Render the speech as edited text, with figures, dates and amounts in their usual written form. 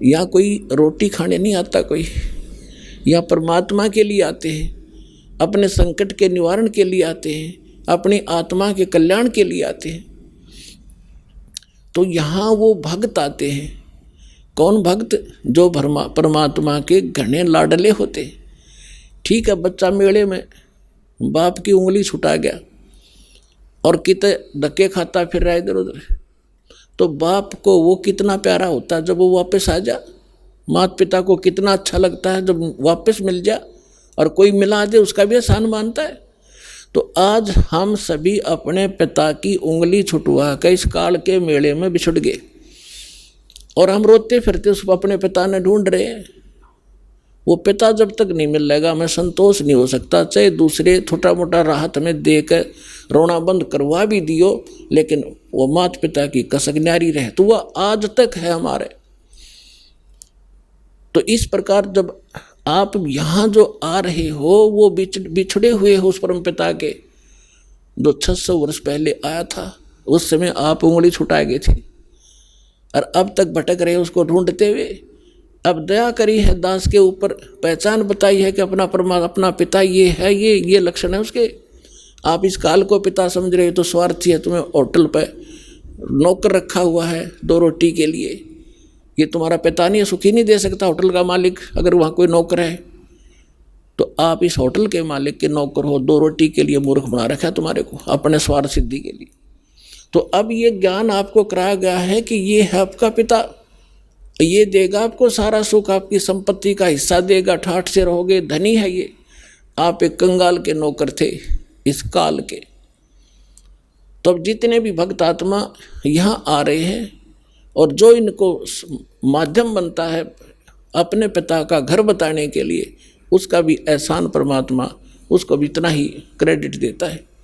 या कोई रोटी खाने नहीं आता कोई, या परमात्मा के लिए आते हैं, अपने संकट के निवारण के लिए आते हैं, अपनी आत्मा के कल्याण के लिए आते हैं। तो यहाँ वो भक्त आते हैं। कौन भक्त? जो परमात्मा के घने लाडले होते हैं। ठीक है, बच्चा मेले में बाप की उंगली छुटा गया और कितने धक्के खाता फिर रहा इधर उधर, तो बाप को वो कितना प्यारा होता है जब वो वापस आ जा। माता पिता को कितना अच्छा लगता है जब वापस मिल जा, और कोई मिला दे उसका भी एहसान मानता है। तो आज हम सभी अपने पिता की उंगली छुटवा कर इस काल के मेले में बिछुड़ गए, और हम रोते फिरते उस अपने पिता ने ढूंढ रहे हैं। वो पिता जब तक नहीं मिलेगा हमें संतोष नहीं हो सकता। चाहे दूसरे छोटा मोटा राहत में देकर रोना बंद करवा भी दियो, लेकिन वो माता पिता की कसक न्यारी रहे तो वह आज तक है हमारे। तो इस प्रकार जब आप यहाँ जो आ रहे हो वो बिछड़े हुए हो उस परम पिता के, जो 600 वर्ष पहले आया था। उस समय आप उंगली छुटा गए थे और अब तक भटक रहे उसको ढूंढते हुए। अब दया करी है दास के ऊपर, पहचान बताई है कि अपना पिता ये है, ये लक्षण है उसके। आप इस काल को पिता समझ रहे हो तो स्वार्थी है। तुम्हें होटल पर नौकर रखा हुआ है 2 रोटी के लिए, ये तुम्हारा पिता नहीं है, सुखी नहीं दे सकता होटल का मालिक। अगर वहाँ कोई नौकर है तो आप इस होटल के मालिक के नौकर हो, 2 रोटी के लिए मूर्ख बना रखा है तुम्हारे को, अपने स्वार्थ सिद्धि के लिए। तो अब ये ज्ञान आपको कराया गया है कि ये है आपका पिता, ये देगा आपको सारा सुख, आपकी संपत्ति का हिस्सा देगा, ठाठ से रहोगे, धनी है ये। आप एक कंगाल के नौकर थे इस काल के। तो अब जितने भी भक्त आत्मा यहाँ आ रहे हैं और जो इनको माध्यम बनता है अपने पिता का घर बताने के लिए, उसका भी एहसान परमात्मा उसको भी इतना ही क्रेडिट देता है।